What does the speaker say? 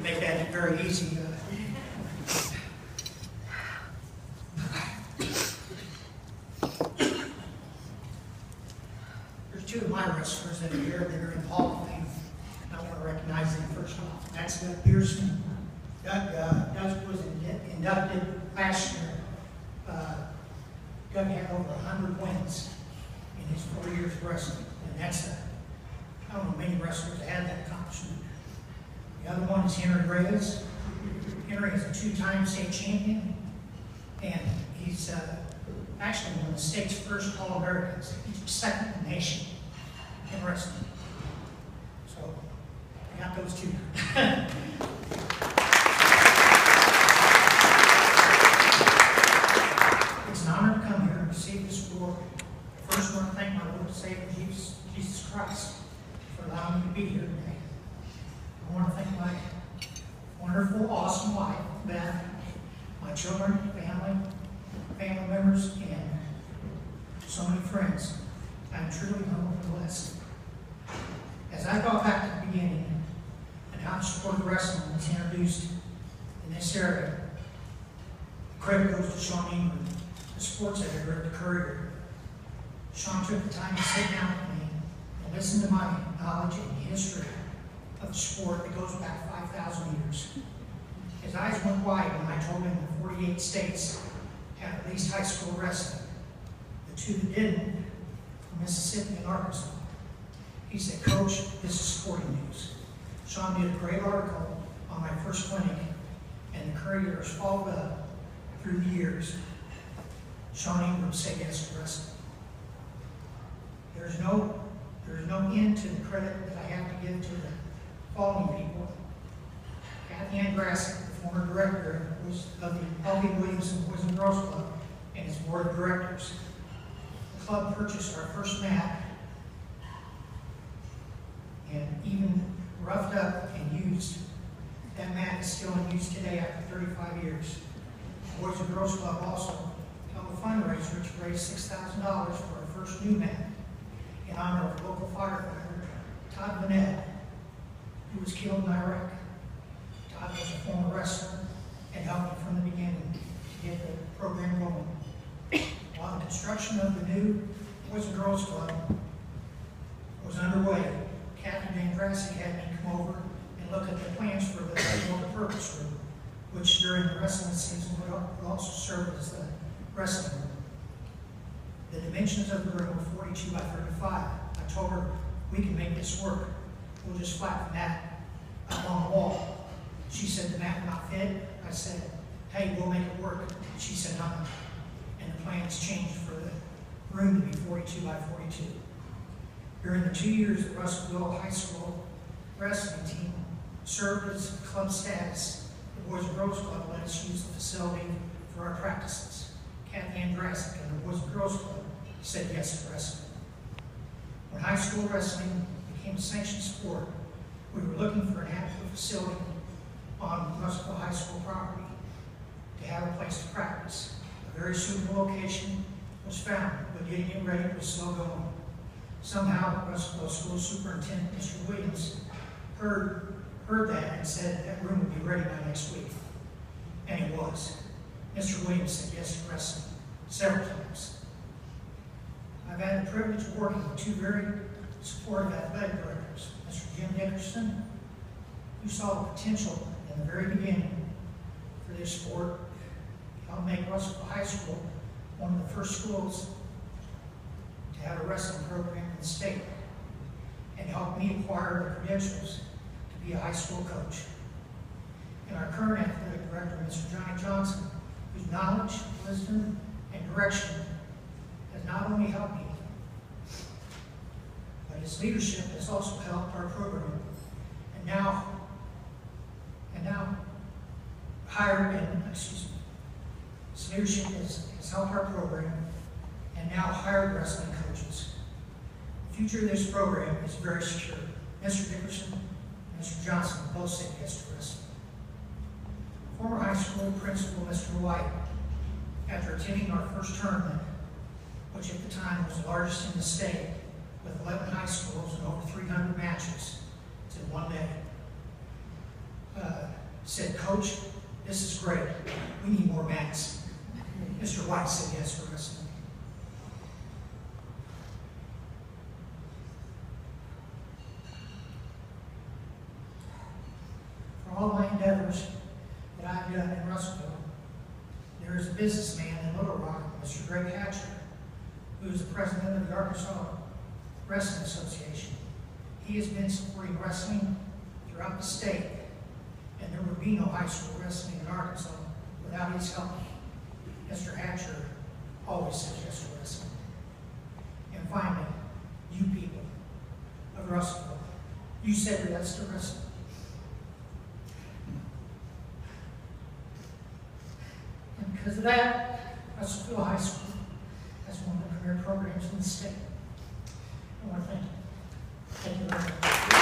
make that very easy. There's two of my wrestlers that are here that are in the Hall of Fame. I want to recognize them first off. That's Doug Pearson. Doug was inducted last year. Doug had over 100 wins in his 4 years of wrestling, and that's I don't know many wrestlers that had that accomplishment. The other one is Henry Reyes. Henry is a two-time state champion, and he's actually one of the state's first All-Americans. He's second in the nation in wrestling. So, I got those two. It's an honor to come here and receive this award. First, I want to thank my Lord and Savior, Jesus Christ, for allowing me to be here today. I want to thank my wonderful, awesome wife, Beth, my children, family members, and so many friends. I'm truly humbled and blessed. As I thought back to the beginning and how the sport of wrestling was introduced in this area, credit goes to Sean Ingram, the sports editor at the Courier. Sean took the time to sit down with me and listen to my knowledge and history of the sport that goes back 5,000 years. His eyes went wide when I told him that 48 states had at least high school wrestling. The two that didn't were Mississippi and Arkansas. He said, "Coach, this is sporting news." Sean did a great article on my first clinic, and the Courier has followed up through the years. Sean Ingram said yes to wrestling. There's no end to the credit that I have to give to the following people. Kathy Ann Grassick, the former director of the L.B. Williamson Boys and Girls Club, and his board of directors. The club purchased our first mat, and even roughed up and used. That mat is still in use today after 35 years. The Boys and Girls Club also held a fundraiser to raise $6,000 for our first new mat in honor of local firefighter Todd Bennett, who was killed in Iraq. Todd was a former wrestler and helped me from the beginning to get the program going. While the construction of the new Boys and Girls Club was underway, Captain Van Grassick had me come over and look at the plans for the multi-purpose room, which during the wrestling season would also serve as the wrestling room. The dimensions of the room were 42 by 35. I told her, we can make this work. We'll just flatten that up on the wall. She said, the mat will not fit. I said, hey, we'll make it work. She said, no. And the plans changed for the room to be 42 by 42. During the 2 years the Russellville High School wrestling team served as club status, the Boys and Girls Club let us use the facility for our practices. Kathy Ann Grassick and the Boys and Girls Club said yes to wrestling. When high school wrestling became a sanctioned sport, we were looking for an adequate facility on Russellville High School property to have a place to practice. A very suitable location was found, but getting it ready was slow going. Somehow, Russellville School Superintendent Mr. Williams heard that and said that room would be ready by next week. And it was. Mr. Williams said yes to wrestling several times. I've had the privilege of working with two very supportive athletic directors, Mr. Jim Dickerson, who saw the potential in the very beginning for this sport. He helped make Russellville High School one of the first schools to have a wrestling program in the state, and helped me acquire the credentials to be a high school coach. And our current athletic director, Mr. Johnny Johnson, whose knowledge, wisdom, and direction has not only helped me, but his leadership has also helped our program. And now his leadership has helped our program and now hired wrestling coaches. The future of this program is very secure. Mr. Dickerson and Mr. Johnson both said yes to wrestling. Former high school principal, Mr. White, after attending our first tournament, which at the time was the largest in the state, with 11 high schools and over 300 matches, in one day. said, "Coach, this is great. We need more mats." Mr. White said yes for wrestling. For all my endeavors that I've done in Russellville, there is a businessman in Little Rock, Mr. Greg Hatcher, who is the president of the Arkansas Wrestling Association. He has been supporting wrestling throughout the state, and there would be no high school wrestling in Arkansas without his help. Mr. Hatcher always says yes to wrestling. And finally, you people of Russellville, you said yes to wrestling. And because of that, Russellville High School has one of the premier programs in the state. I want to thank you. Thank you very much.